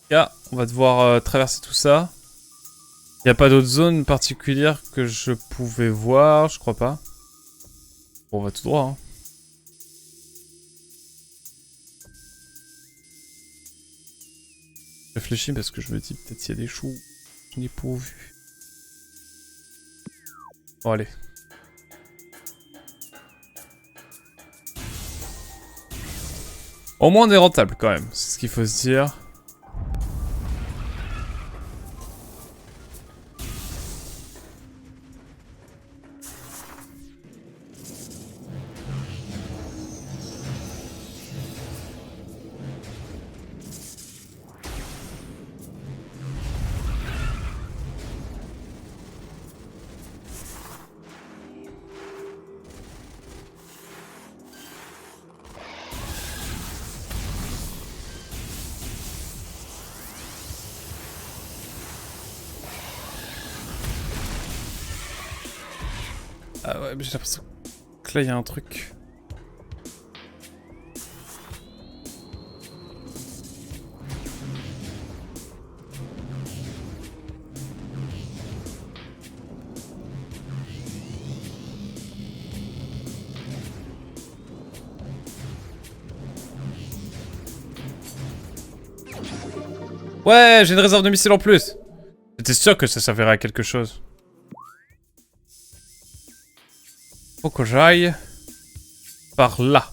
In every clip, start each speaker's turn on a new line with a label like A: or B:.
A: cas, on va devoir traverser tout ça. Il n'y a pas d'autres zones particulières que je pouvais voir, je crois pas. Bon, on va tout droit, hein. Je réfléchis parce que je me dis peut-être s'il y a des choux. Je n'ai pas vu. Bon, allez. Au moins on est rentable quand même, c'est ce qu'il faut se dire. Ah ouais, mais j'ai l'impression que là il y a un truc. Ouais, j'ai une réserve de missiles en plus. J'étais sûr que ça servirait à quelque chose. Faut que j'aille par là.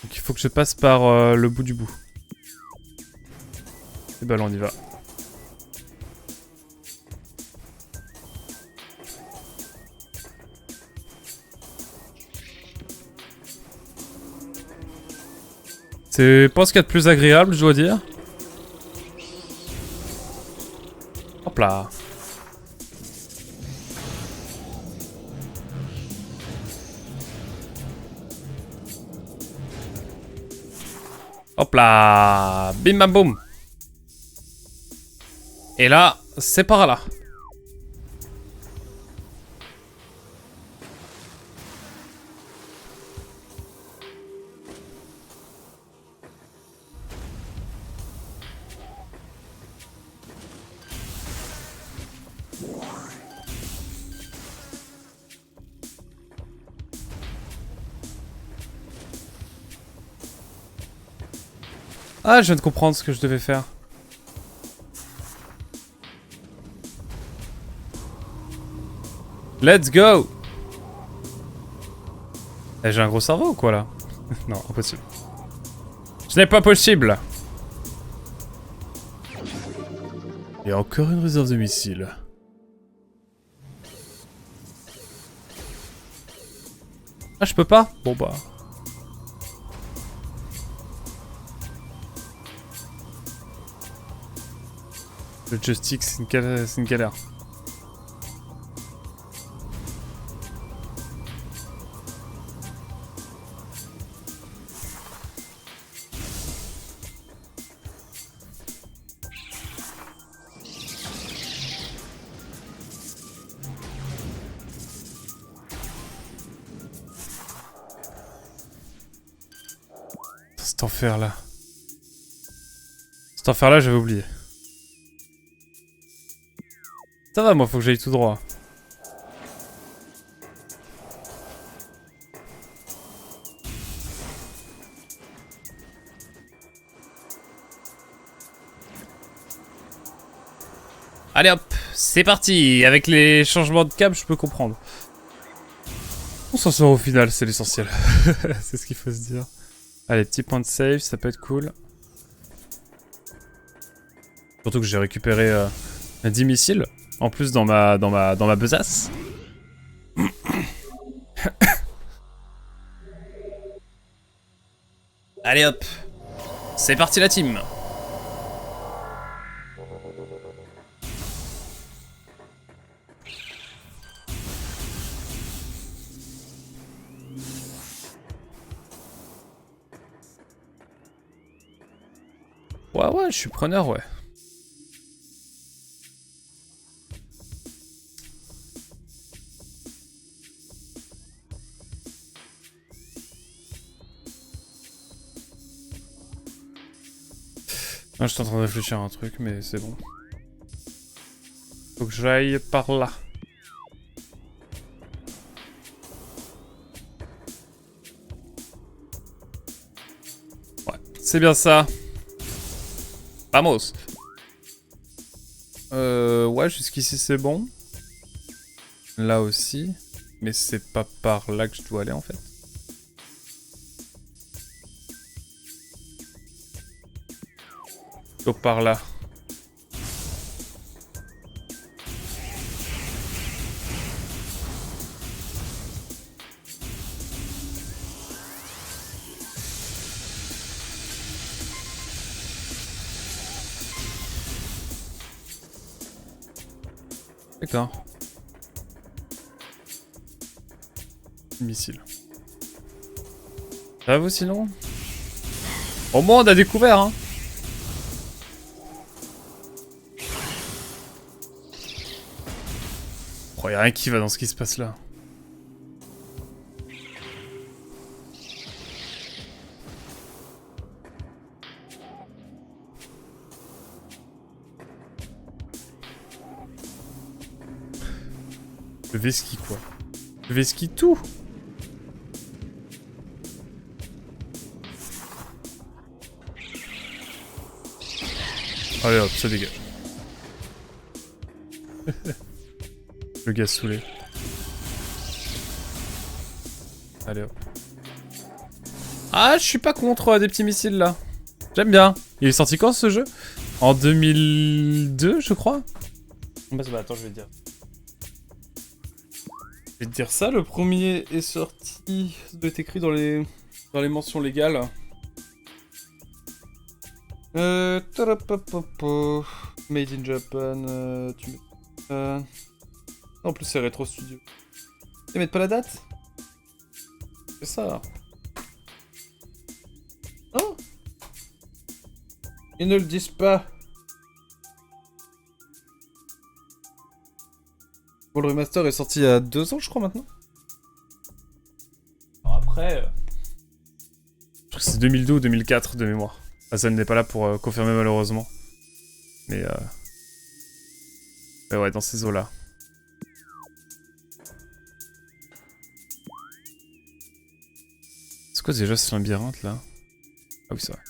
A: Donc il faut que je passe par le bout du bout. Et bah là on y va. C'est pas ce qu'il y a de plus agréable, je dois dire. Hop là. Hop là. Bim bam boum. Et là, c'est par là. Ah, je viens de comprendre ce que je devais faire. Let's go. Eh, j'ai un gros cerveau ou quoi là? Non, impossible. Ce n'est pas possible. Et encore une réserve de missiles. Ah, je peux pas? Bon bah. Le joystick, c'est une galère. Cet enfer là. Cet enfer là, j'avais oublié. Ça va, moi, faut que j'aille tout droit. Allez hop, c'est parti. Avec les changements de cap, je peux comprendre. On s'en sort au final, c'est l'essentiel. C'est ce qu'il faut se dire. Allez, petit point de save, ça peut être cool. Surtout que j'ai récupéré 10 missiles. En plus dans ma besace. Allez hop. C'est parti la team. Ouais, ouais, je suis preneur, ouais. Ah, je suis en train de réfléchir à un truc, mais c'est bon. Faut que j'aille par là. Ouais, c'est bien ça. Vamos. Ouais, jusqu'ici c'est bon. Là aussi. Mais c'est pas par là que je dois aller en fait. Plutôt par là. D'accord. Missile. Ça va vous sinon? Au moins on a découvert hein. Oh, y'a rien qui va dans ce qui se passe là. Le Veski quoi. Le Veski tout. Allez hop, ça dégage. Le gaz saoulé. Allez hop. Ah, je suis pas contre des petits missiles là. J'aime bien. Il est sorti quand ce jeu? En 2002, je crois. Bah, attends, je vais te dire. Je vais te dire ça, le premier est sorti. Ça doit être écrit dans les mentions légales. Made in Japan. En plus, c'est Retro Studio. Ils mettent pas la date? C'est ça. Non? Ils ne le disent pas. Bon, le remaster est sorti il y a 2 ans, je crois, maintenant. Alors après... Je crois que c'est 2002 ou 2004 de mémoire. Hazel n'est pas là pour confirmer malheureusement. Mais ouais, dans ces eaux-là. C'est quoi déjà ce labyrinthe là? Ah oui, c'est vrai.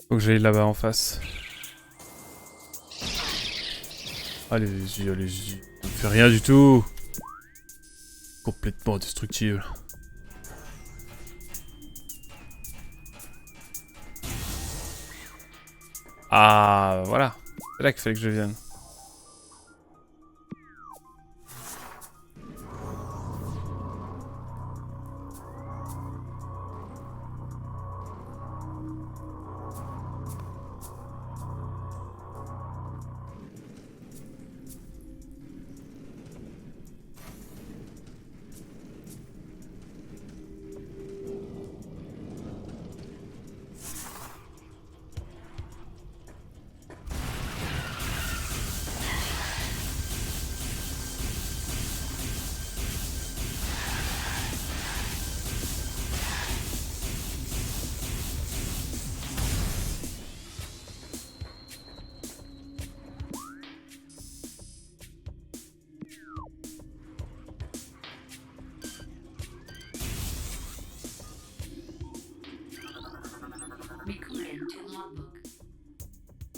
A: Faut que j'aille là-bas en face. Allez-y, allez-y. On ne fait rien du tout. Complètement destructible. Ah, voilà. C'est là qu'il fallait que je vienne.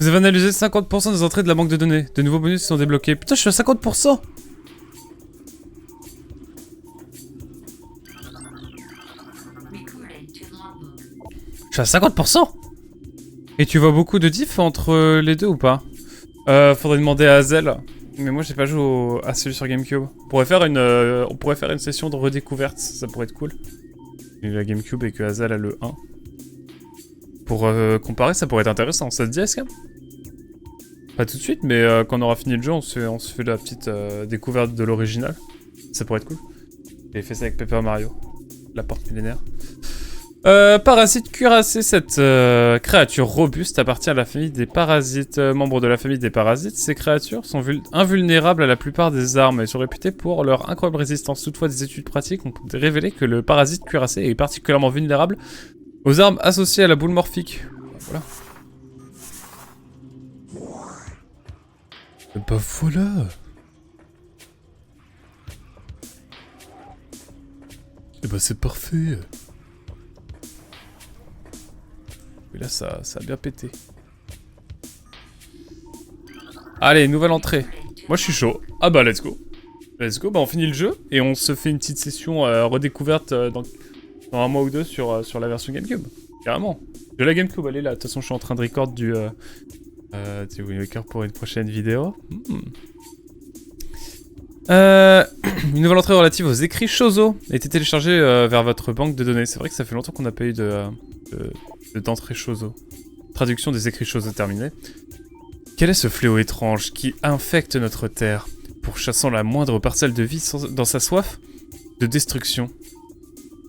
A: Vous avez analysé 50% des entrées de la banque de données. De nouveaux bonus sont débloqués. Putain, je suis à 50%. Je suis à 50%. Et tu vois beaucoup de diff entre les deux ou pas? Faudrait demander à Hazel. Mais moi j'ai pas joué à celui sur Gamecube. On pourrait faire une session de redécouverte, ça pourrait être cool. Il a Gamecube et que Hazel a le 1. Pour comparer, ça pourrait être intéressant. Ça te dit, Escam? Pas tout de suite, mais quand on aura fini le jeu, on se fait la petite découverte de l'original. Ça pourrait être cool. J'ai fait ça avec Paper Mario. La porte millénaire. Parasite cuirassé, cette créature robuste appartient à la famille des parasites. Membre de la famille des parasites, ces créatures sont invulnérables à la plupart des armes et sont réputées pour leur incroyable résistance. Toutefois, des études pratiques ont révélé que le parasite cuirassé est particulièrement vulnérable aux armes associées à la boule morphique. Voilà. Bah voilà. Et bah c'est parfait. Et là ça a bien pété. Allez, nouvelle entrée. Moi je suis chaud. Ah bah let's go. Let's go, bah on finit le jeu et on se fait une petite session redécouverte dans un mois ou deux sur la version GameCube. Carrément. De la GameCube, elle est là. De toute façon je suis en train de record du Wind Waker pour une prochaine vidéo. Une nouvelle entrée relative aux écrits Shozo a été téléchargée vers votre banque de données. C'est vrai que ça fait longtemps qu'on n'a pas eu d'entrée Shozo. Traduction des écrits Shozo terminée. Quel est ce fléau étrange qui infecte notre terre, pourchassant la moindre parcelle de vie dans sa soif de destruction?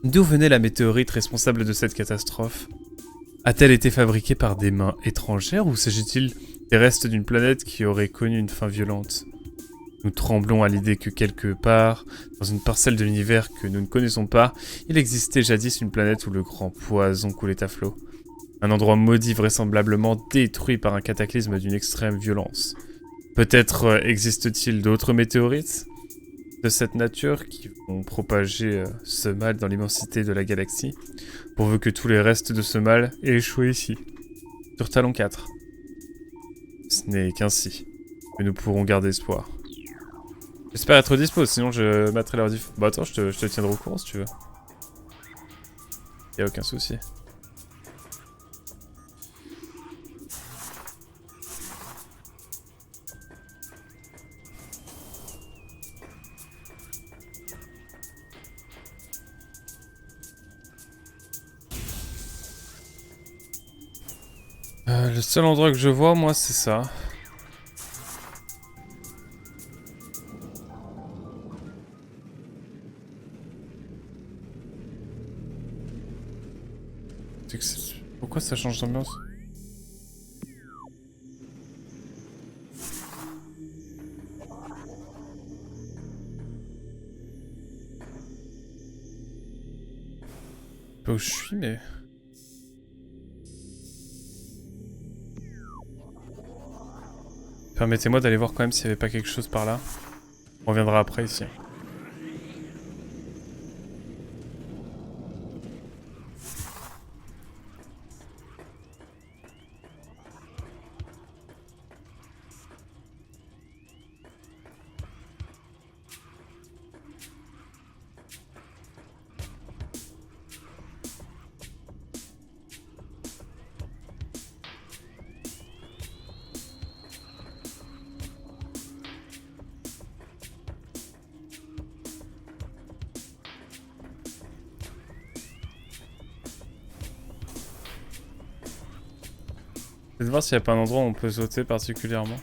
A: D'où venait la météorite responsable de cette catastrophe? A-t-elle été fabriquée par des mains étrangères ou s'agit-il des restes d'une planète qui aurait connu une fin violente? Nous tremblons à l'idée que quelque part, dans une parcelle de l'univers que nous ne connaissons pas, il existait jadis une planète où le grand poison coulait à flot. Un endroit maudit vraisemblablement détruit par un cataclysme d'une extrême violence. Peut-être existe-t-il d'autres météorites de cette nature qui vont propager ce mal dans l'immensité de la galaxie, pourvu que tous les restes de ce mal aient échoué ici, sur Talon 4. Ce n'est qu'ainsi que nous pourrons garder espoir. J'espère être dispo, sinon je mettrai la rediff. Bah attends, je te tiendrai au courant si tu veux. Y'a aucun souci. Le seul endroit que je vois, moi, c'est ça. Pourquoi ça change d'ambiance? Pas où je suis, mais... Permettez-moi d'aller voir quand même s'il n'y avait pas quelque chose par là. On reviendra après ici. Je vais voir s'il n'y a pas un endroit où on peut sauter particulièrement.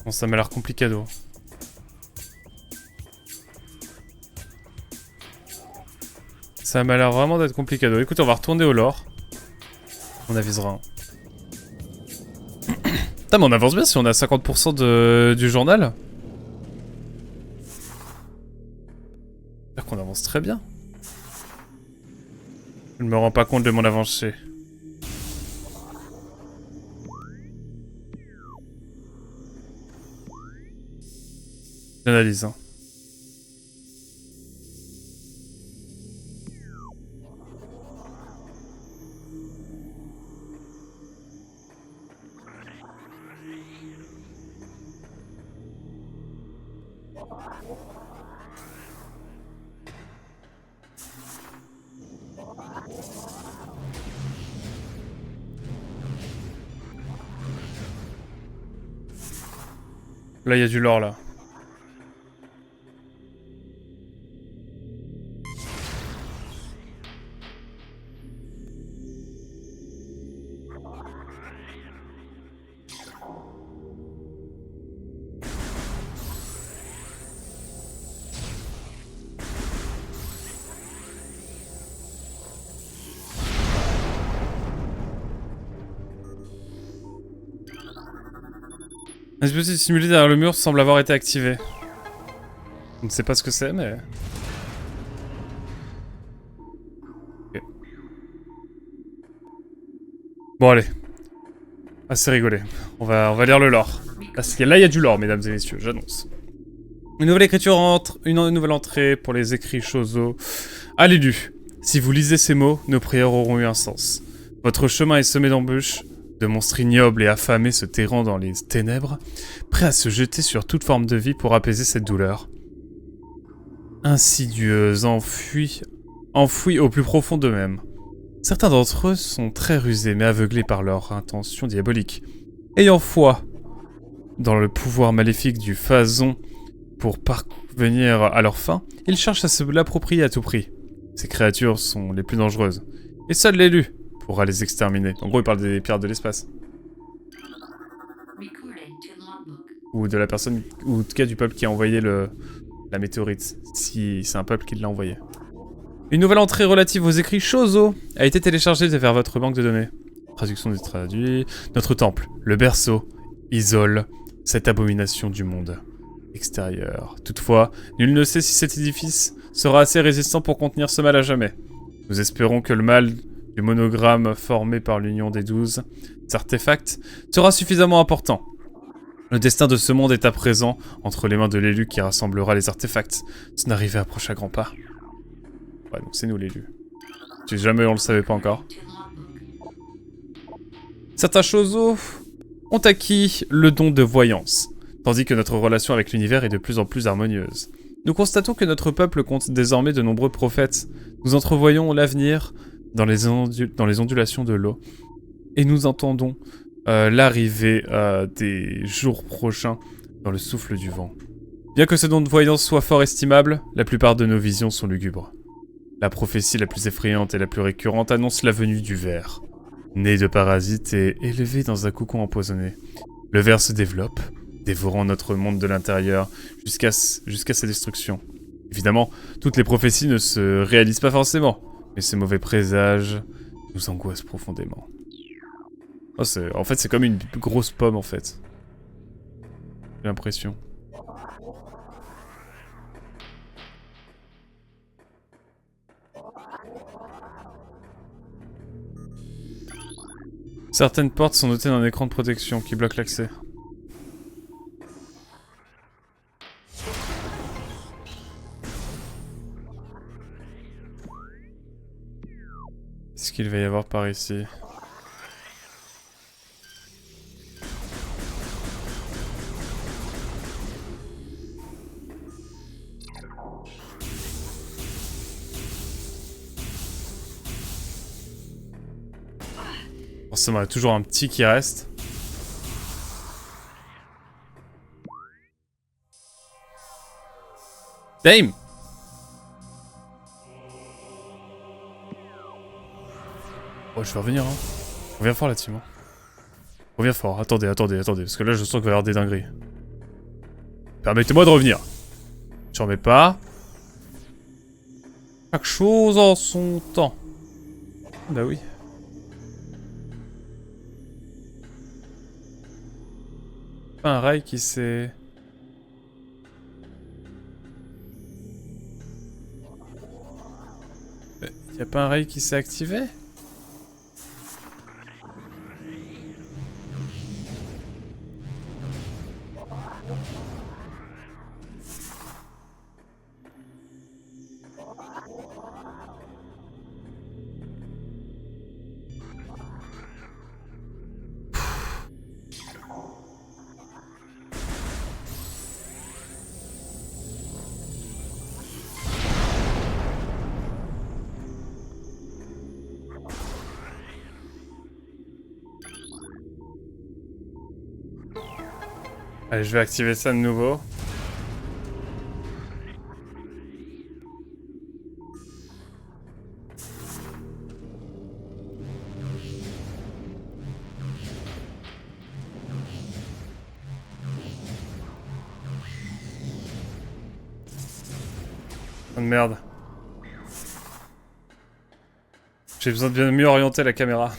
A: Bon, ça m'a l'air complicado. Ça m'a l'air vraiment d'être complicado. Écoute, on va retourner au lore. On avisera. Putain, mais on avance bien si on a 50% du journal. C'est-à-dire qu'on avance très bien. Je ne me rends pas compte de mon avancée. J'analyse, hein. Là, il y a du lore, là. Un dispositif simulé derrière le mur semble avoir été activé. On ne sait pas ce que c'est, mais... Okay. Bon, allez. Assez rigolé. On va lire le lore. Parce que là, il y a du lore, mesdames et messieurs, j'annonce. Une nouvelle écriture entre... Une nouvelle entrée pour les écrits Chozo. À l'élu. Si vous lisez ces mots, nos prières auront eu un sens. Votre chemin est semé d'embûches, de monstres ignobles et affamés se terrant dans les ténèbres, prêts à se jeter sur toute forme de vie pour apaiser cette douleur. Insidieuse, enfouis au plus profond d'eux-mêmes. Certains d'entre eux sont très rusés mais aveuglés par leur intention diabolique. Ayant foi dans le pouvoir maléfique du Phazon pour parvenir à leur fin, ils cherchent à se l'approprier à tout prix. Ces créatures sont les plus dangereuses, et seul l'élu pourra les exterminer. En gros, il parle des pirates de l'espace. Ou de la personne, ou en tout cas du peuple qui a envoyé la météorite, si c'est un peuple qui l'a envoyé. Une nouvelle entrée relative aux écrits Chozo a été téléchargée vers votre banque de données. Traduction des traduits. Notre temple, le berceau, isole cette abomination du monde extérieur. Toutefois, nul ne sait si cet édifice sera assez résistant pour contenir ce mal à jamais. Nous espérons que le mal du monogramme formé par l'union des 12 artefacts sera suffisamment important. Le destin de ce monde est à présent entre les mains de l'élu qui rassemblera les artefacts. Son arrivée approche à grands pas. Ouais, donc c'est nous l'élu. Si jamais on le savait pas encore. Certains Chozo ont acquis le don de voyance, tandis que notre relation avec l'univers est de plus en plus harmonieuse. Nous constatons que notre peuple compte désormais de nombreux prophètes. Nous entrevoyons l'avenir dans les ondulations de l'eau. Et nous entendons l'arrivée des jours prochains dans le souffle du vent. Bien que ce don de voyance soit fort estimable, la plupart de nos visions sont lugubres. La prophétie la plus effrayante et la plus récurrente annonce la venue du ver. Né de parasites et élevé dans un cocon empoisonné, le ver se développe, dévorant notre monde de l'intérieur jusqu'à sa destruction. Évidemment, toutes les prophéties ne se réalisent pas forcément, mais ces mauvais présages nous angoissent profondément. Oh, en fait, c'est comme une grosse pomme, en fait. J'ai l'impression. Certaines portes sont dotées d'un écran de protection qui bloque l'accès. Qu'est-ce qu'il va y avoir par ici ? Forcément, il y a toujours un petit qui reste. Dame! Oh, je vais revenir, hein. Reviens fort là-dessus, moi. Reviens fort. Attendez, parce que là, je sens qu'il va y avoir des dingueries. Permettez-moi de revenir. Je remets pas. Chaque chose en son temps. Bah oui. Un rail qui s'est... Y'a pas un rail qui s'est activé ? Allez, je vais activer ça de nouveau. Oh merde. J'ai besoin de bien mieux orienter la caméra.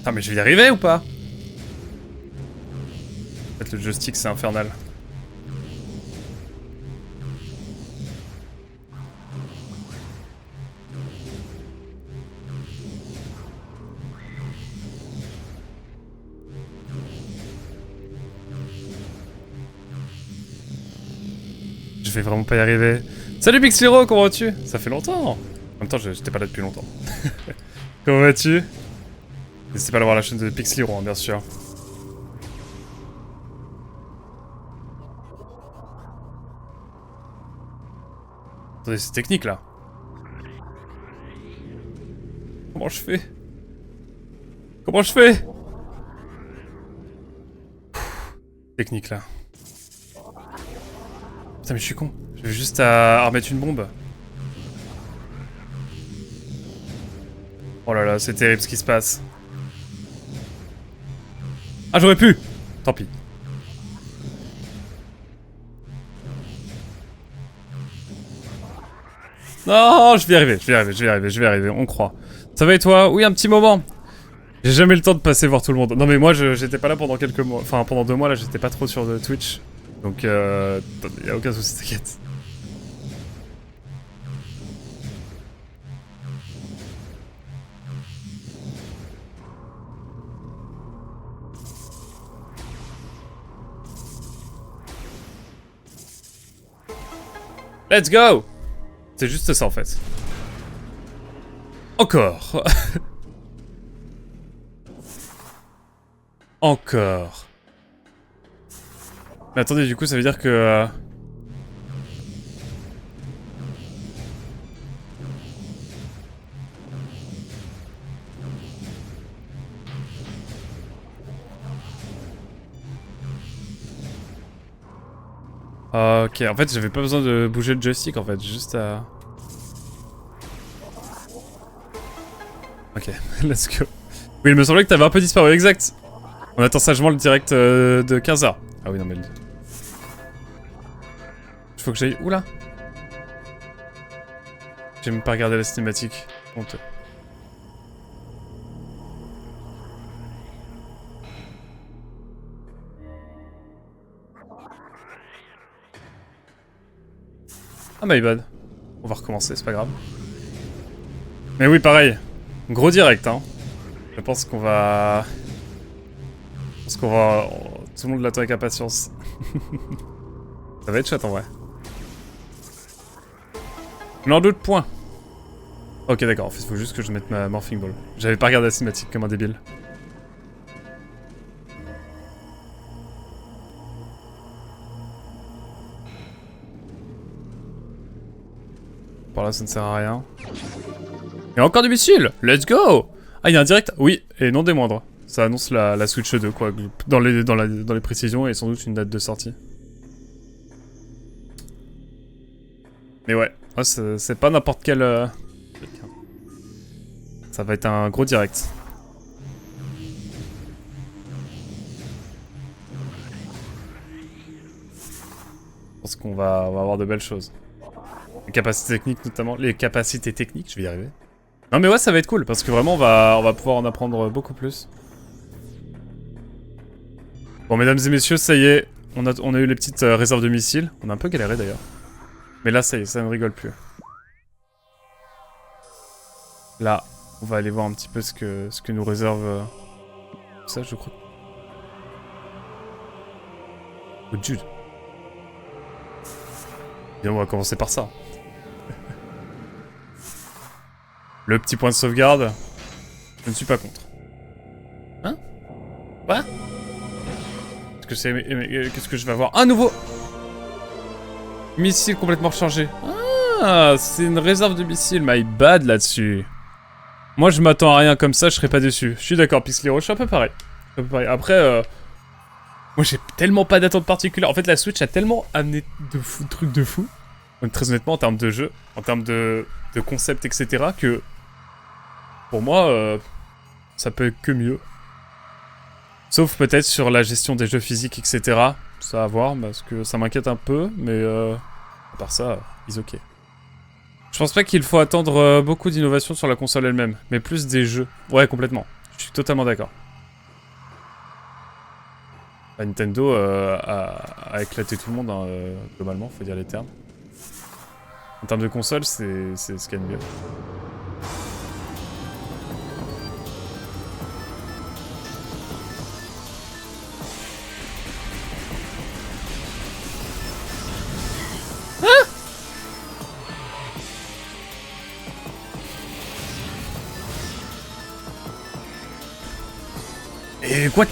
A: Attends, mais je vais y arriver ou pas? En fait, le joystick, c'est infernal. Je vais vraiment pas y arriver. Salut Pixlero, comment vas-tu? Ça fait longtemps. En même temps, j'étais pas là depuis longtemps. Comment vas-tu? N'hésitez pas à aller voir la chaîne de Pixlero, hein, bien sûr. Attendez, c'est technique là. Comment je fais? Comment je fais? Technique là. Putain mais je suis con. J'ai juste à remettre une bombe. Oh là là, c'est terrible ce qui se passe. Ah j'aurais pu. Tant pis. Non, je vais y arriver, je vais y arriver, je vais y arriver, je vais y arriver, on croit. Ça va et toi? Oui, un petit moment. J'ai jamais eu le temps de passer voir tout le monde. Non mais moi j'étais pas là pendant quelques mois, enfin pendant 2 mois là, j'étais pas trop sur Twitch. Donc y a aucun souci, t'inquiète. Let's go! C'est juste ça en fait. Encore. Encore. Mais attendez, du coup ça veut dire que... Ok, en fait j'avais pas besoin de bouger le joystick en fait, juste à... Ok, let's go. Oui, il me semblait que t'avais un peu disparu, exact. On attend sagement le direct de 15h. Ah oui, non mais... Il faut que j'aille... Oula. J'ai même pas regardé la cinématique. Honteux. Ah my bad. On va recommencer, c'est pas grave. Mais oui, pareil. Gros direct, hein. Je pense qu'on va... Tout le monde l'attend avec impatience. Ça va être chouette en vrai. Je n'en doute point. Ok, d'accord. En fait, il faut juste que je mette ma Morphing Ball. J'avais pas regardé la cinématique comme un débile. Par là, ça ne sert à rien. Il y a encore des missiles! Let's go! Ah, il y a un direct? Oui, et non des moindres. Ça annonce la Switch 2, quoi. Dans les précisions et sans doute une date de sortie. Mais ouais, oh, c'est pas n'importe quel... Ça va être un gros direct. Je pense qu'on va avoir de belles choses. Les capacités techniques notamment. Les capacités techniques, je vais y arriver. Non mais ouais, ça va être cool, parce que vraiment, on va pouvoir en apprendre beaucoup plus. Bon, mesdames et messieurs, ça y est. On a eu les petites réserves de missiles. On a un peu galéré d'ailleurs. Mais là, ça y est, ça ne rigole plus. Là, on va aller voir un petit peu ce que nous réserve... ça, je crois. Oh, Jude. Bien, on va commencer par ça. Le petit point de sauvegarde. Je ne suis pas contre. Hein? Quoi? Qu'est-ce que je vais avoir? Un nouveau missile complètement rechargé. Ah, c'est une réserve de missiles. My bad là-dessus. Moi, je m'attends à rien comme ça, je serais pas déçu. Je suis d'accord, Pixlero, je suis un peu pareil. Après, moi, j'ai tellement pas d'attente particulière. En fait, la Switch a tellement amené de trucs de fou. Donc, très honnêtement, en termes de jeu, en termes de concept, etc., que pour moi, ça peut être que mieux. Sauf peut-être sur la gestion des jeux physiques, etc. Ça à voir, parce que ça m'inquiète un peu, mais à part ça, ils ok. Je pense pas qu'il faut attendre beaucoup d'innovations sur la console elle-même, mais plus des jeux. Ouais, complètement. Je suis totalement d'accord. Nintendo a éclaté tout le monde, hein, globalement, faut dire les termes. En termes de console, c'est ce qu'il y a de mieux. Et quoi?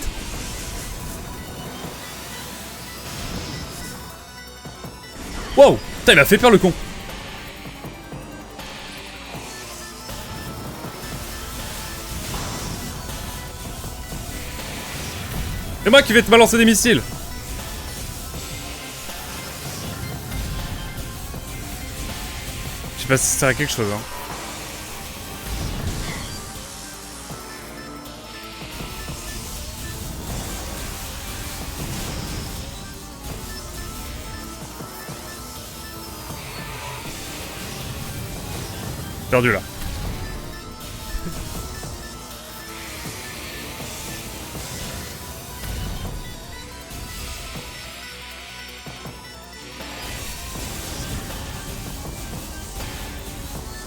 A: Wow! Putain, il m'a fait peur le con! C'est moi qui vais te balancer des missiles! Je sais pas si ça sert à quelque chose, hein. Perdu là.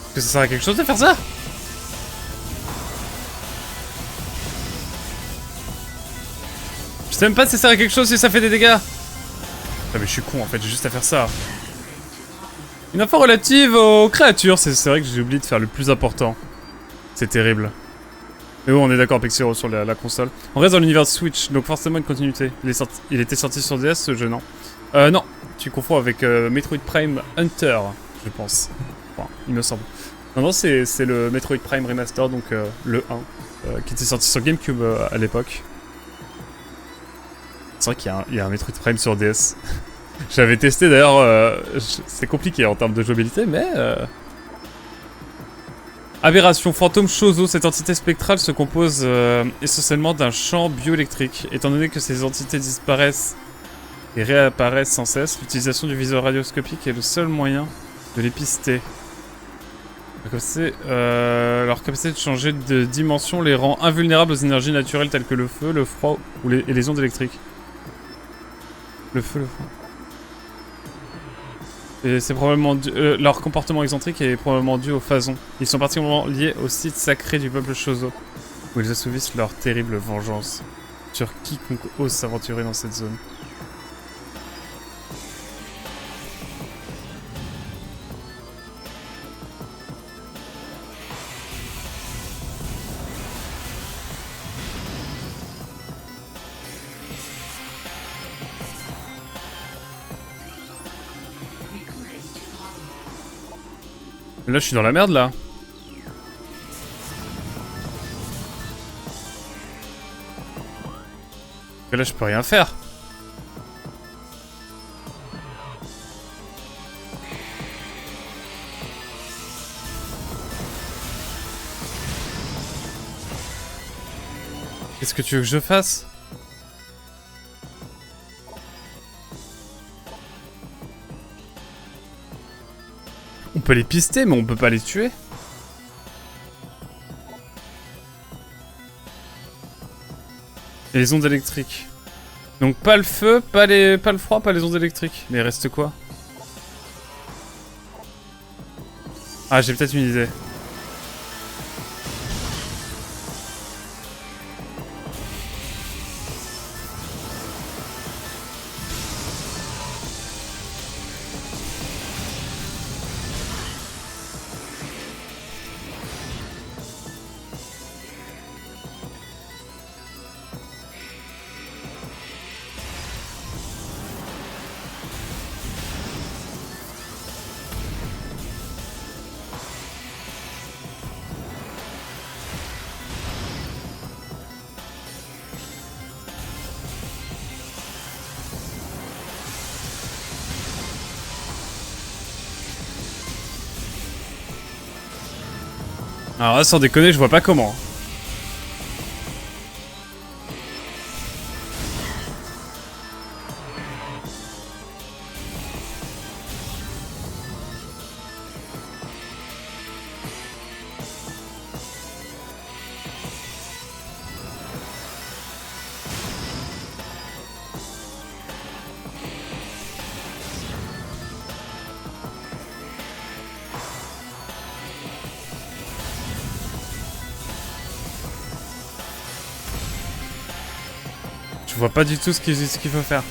A: Est-ce que ça sert à quelque chose de faire ça? Je sais même pas si ça sert à quelque chose si ça fait des dégâts. Ah mais je suis con en fait, j'ai juste à faire ça. Une info relative aux créatures, c'est vrai que j'ai oublié de faire le plus important. C'est terrible. Mais bon, on est d'accord avec Pixiro sur la console. On reste dans l'univers Switch, donc forcément une continuité. Il était sorti sur DS ce jeu, non? Non, tu confonds avec Metroid Prime Hunter, je pense. Enfin, il me semble. Non, c'est le Metroid Prime Remaster, donc le 1, qui était sorti sur GameCube à l'époque. C'est vrai qu'il y a un Metroid Prime sur DS. J'avais testé d'ailleurs, c'est compliqué en termes de jouabilité, mais... Aberration, fantôme Chozo, cette entité spectrale se compose essentiellement d'un champ bioélectrique. Étant donné que ces entités disparaissent et réapparaissent sans cesse, l'utilisation du viseur radioscopique est le seul moyen de les pister. Leur capacité de changer de dimension les rend invulnérables aux énergies naturelles telles que le feu, le froid et les ondes électriques. Le feu, le froid. Et c'est probablement leur comportement excentrique est probablement dû aux phasons. Ils sont particulièrement liés au site sacré du peuple Chozo, où ils assouvissent leur terrible vengeance sur quiconque ose s'aventurer dans cette zone. Là, je suis dans la merde, là. Et là, je peux rien faire. Qu'est-ce que tu veux que je fasse? On peut les pister, mais on peut pas les tuer. Et les ondes électriques. Donc pas le feu, pas le froid, pas les ondes électriques. Mais il reste quoi? Ah, j'ai peut-être une idée. Alors là, sans déconner, je vois pas comment. Je vois pas du tout ce qu'il faut faire.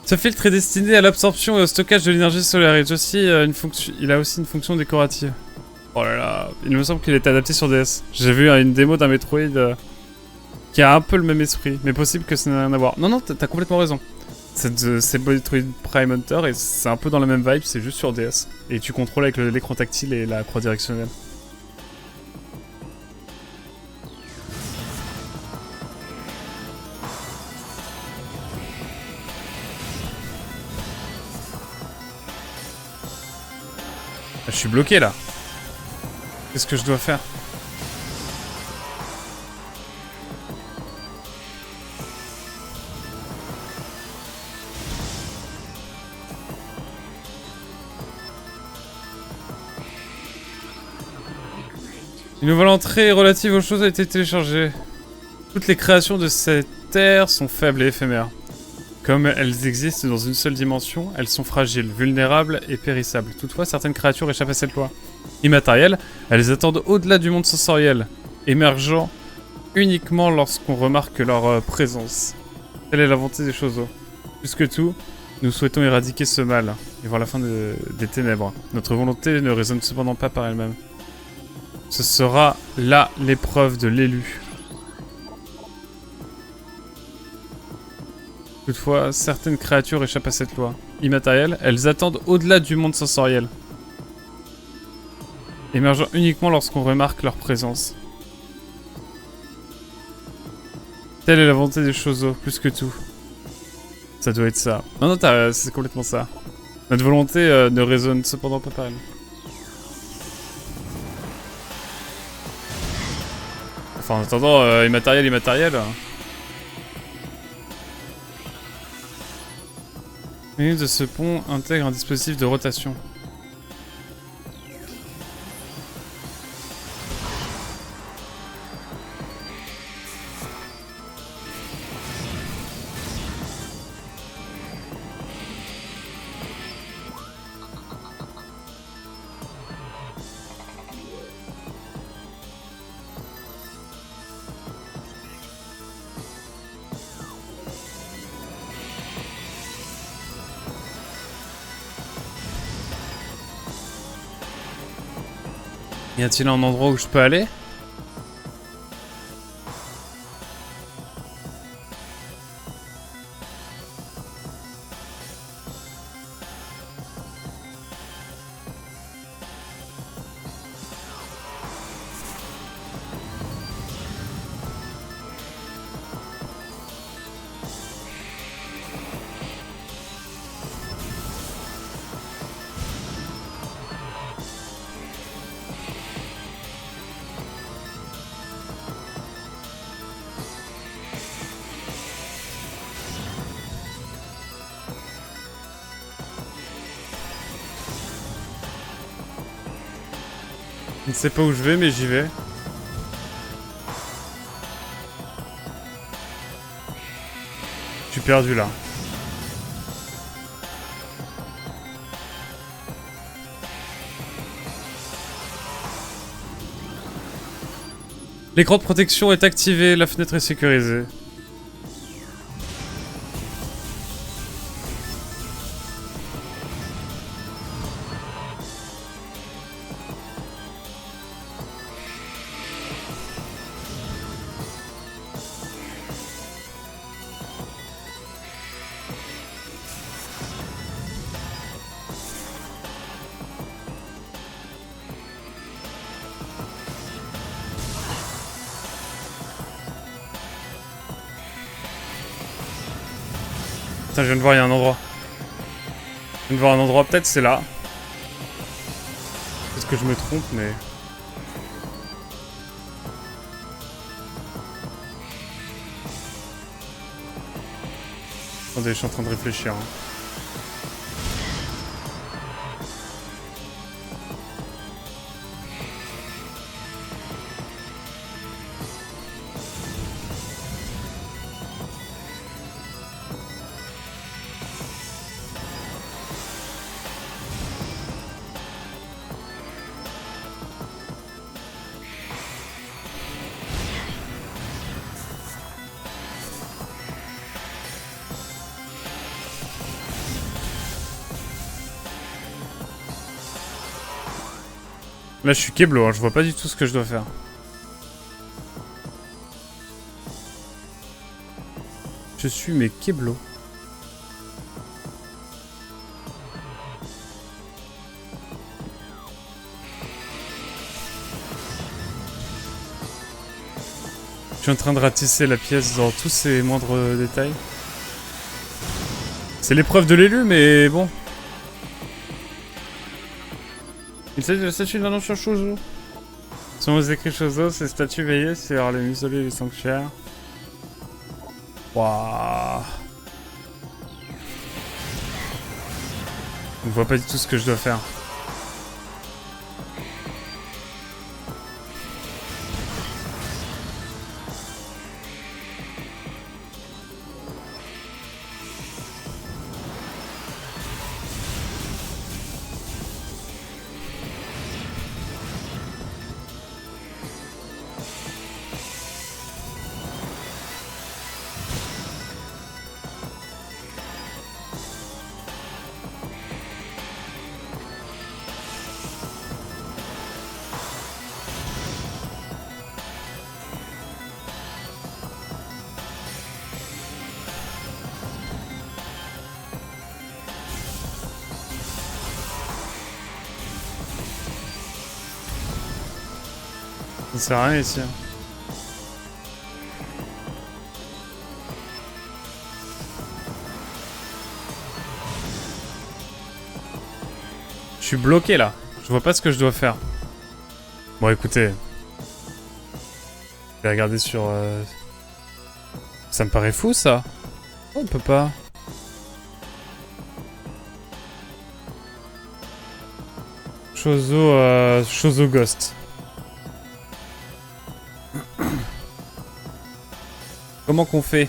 A: Ce filtre est destiné à l'absorption et au stockage de l'énergie solaire. Il a aussi une fonction décorative. Oh là là, il me semble qu'il est adapté sur DS. J'ai vu une démo d'un Metroid qui a un peu le même esprit, mais possible que ça n'ait rien à voir. Non, non, t'as complètement raison. C'est Metroid Prime Hunter et c'est un peu dans la même vibe, c'est juste sur DS. Et tu contrôles avec l'écran tactile et la croix directionnelle. Je suis bloqué là. Qu'est-ce que je dois faire? Une nouvelle entrée relative aux choses a été téléchargée. Toutes les créations de cette terre sont faibles et éphémères. Comme elles existent dans une seule dimension, elles sont fragiles, vulnérables et périssables. Toutefois, certaines créatures échappent à cette loi. Immatérielles, elles attendent au-delà du monde sensoriel, émergeant uniquement lorsqu'on remarque leur présence. Telle est la volonté des choses. Plus que tout, nous souhaitons éradiquer ce mal et voir la fin des ténèbres. Notre volonté ne résonne cependant pas par elle-même. Ce sera là l'épreuve de l'élu. Toutefois, certaines créatures échappent à cette loi. Immatérielles, elles attendent au-delà du monde sensoriel, émergeant uniquement lorsqu'on remarque leur présence. Telle est la volonté des choses, plus que tout. Ça doit être ça. Non, non, c'est complètement ça. Notre volonté ne résonne cependant pas par elle. Enfin, en attendant, immatériel. L'une de ce pont intègre un dispositif de rotation. Y a-t-il un endroit où je peux aller? Je ne sais pas où je vais, mais j'y vais. Je suis perdu là. L'écran de protection est activé, la fenêtre est sécurisée. Putain, je viens de voir, il y a un endroit. Je viens de voir un endroit, peut-être c'est là. Peut-être que je me trompe, mais... Attendez, je suis en train de réfléchir. Hein. Là, je suis Keblo, hein, je vois pas du tout ce que je dois faire. Je suis mais Keblo. Je suis en train de ratisser la pièce dans tous ses moindres détails. C'est l'épreuve de l'élu, mais bon. Il s'agit de la statue d'un ancien Chozo. Sont aux écrits Chozo, ces statues veillées sur les mausolées du sanctuaire. Waouh. Je vois pas du tout ce que je dois faire. Ça sert à rien ici. Je suis bloqué là. Je vois pas ce que je dois faire. Bon écoutez. Je vais regarder sur... Ça me paraît fou ça. Oh, on peut pas. Chozo Ghost. Comment qu'on fait?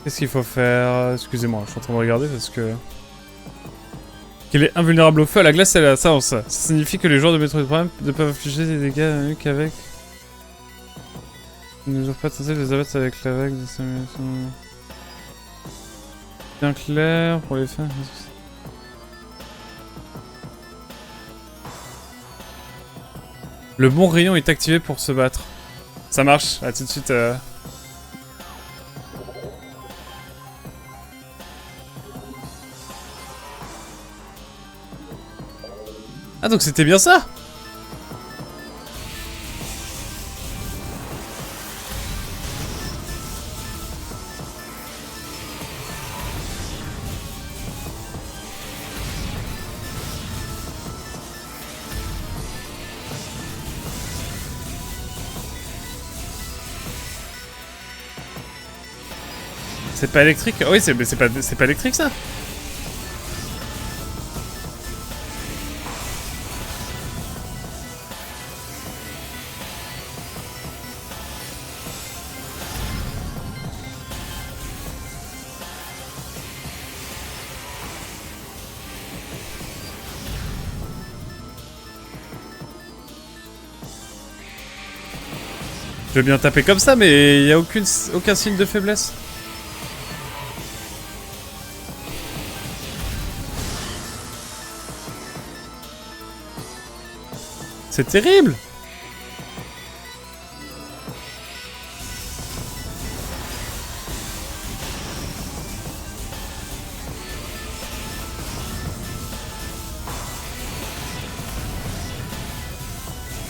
A: Qu'est-ce qu'il faut faire? Excusez-moi, je suis en train de regarder parce que... Qu'il est invulnérable au feu, à la glace et à la science. Ça signifie que les joueurs de Metroid Prime ne peuvent infliger des dégâts qu'avec... Ils ne doivent pas tenter de les abattre avec la vague de simulation... Bien clair pour les faire... Le bon rayon est activé pour se battre. Ça marche, à tout de suite. Ah donc c'était bien ça? C'est pas électrique? Oui, c'est pas électrique ça? Je vais bien taper comme ça, mais il y a aucun signe de faiblesse. C'est terrible!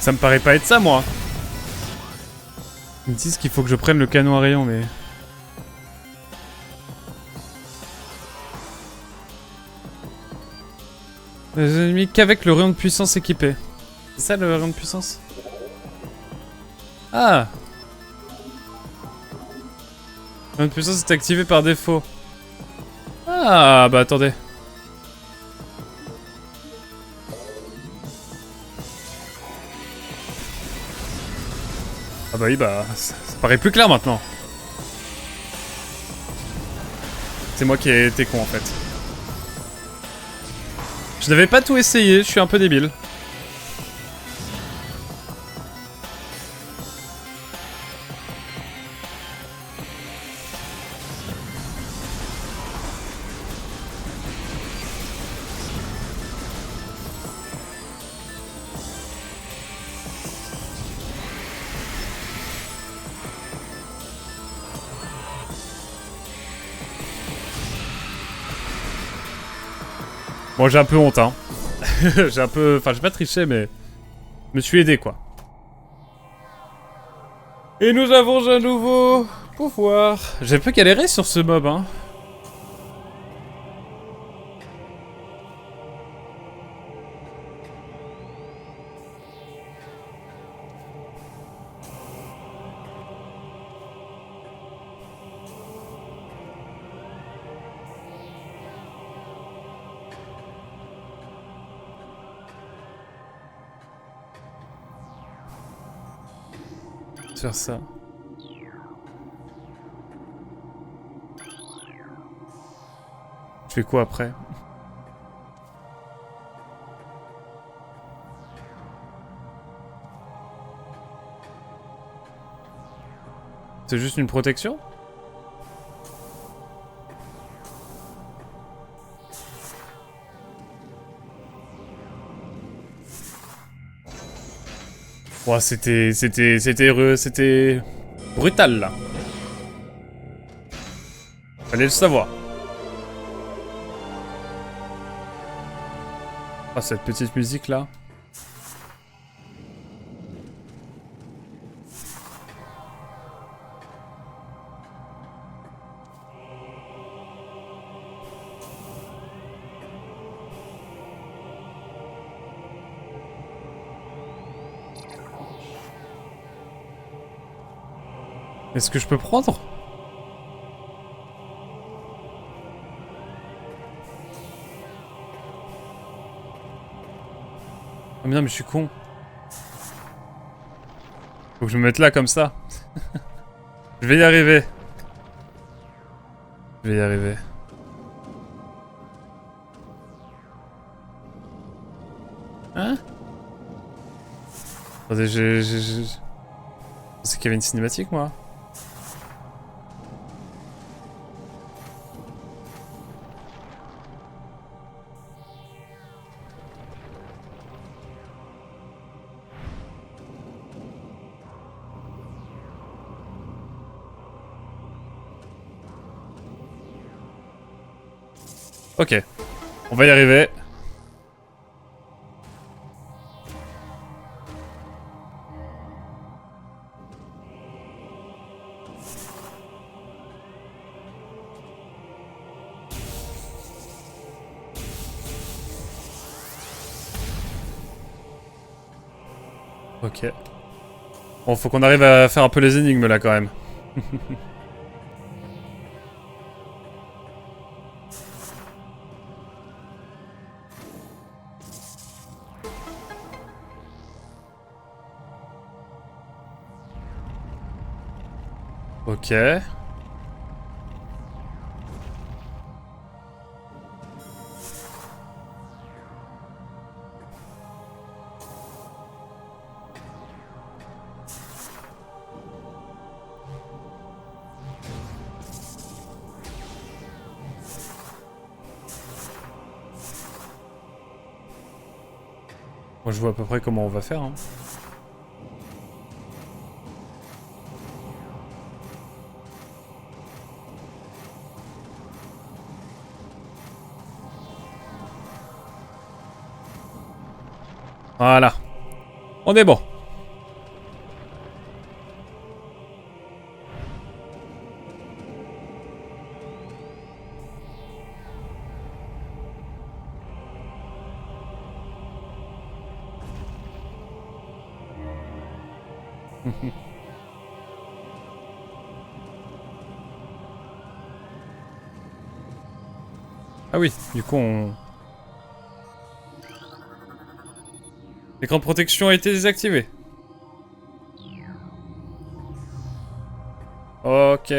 A: Ça me paraît pas être ça, moi. Ils me disent qu'il faut que je prenne le canon à rayon, mais... Les ennemis qu'avec le rayon de puissance équipé. C'est ça le rayon de puissance? Ah! Le rayon de puissance est activé par défaut. Ah, bah attendez. Ah bah oui, bah ça paraît plus clair maintenant. C'est moi qui ai été con en fait. Je n'avais pas tout essayé, je suis un peu débile. Bon, j'ai un peu honte, hein. J'ai un peu... Enfin, j'ai pas triché, mais... Je me suis aidé, quoi. Et nous avons un nouveau pouvoir. J'ai un peu galéré sur ce mob, hein. Faire ça. Je fais quoi après? C'est juste une protection? Ouah, c'était brutal, là. Fallait le savoir. Ah, cette petite musique, là. Est-ce que je peux prendre? Oh mais non, mais je suis con. Faut que je me mette là comme ça. Je vais y arriver. Je vais y arriver. Hein? Attendez, je pensais qu'il y avait une cinématique, moi. Ok. On va y arriver. Ok. Bon, faut qu'on arrive à faire un peu les énigmes là quand même. Ok. Moi je vois à peu près comment on va faire. Hein. Voilà. On est bon. Ah oui, du coup on... L'écran de protection a été désactivé. Ok.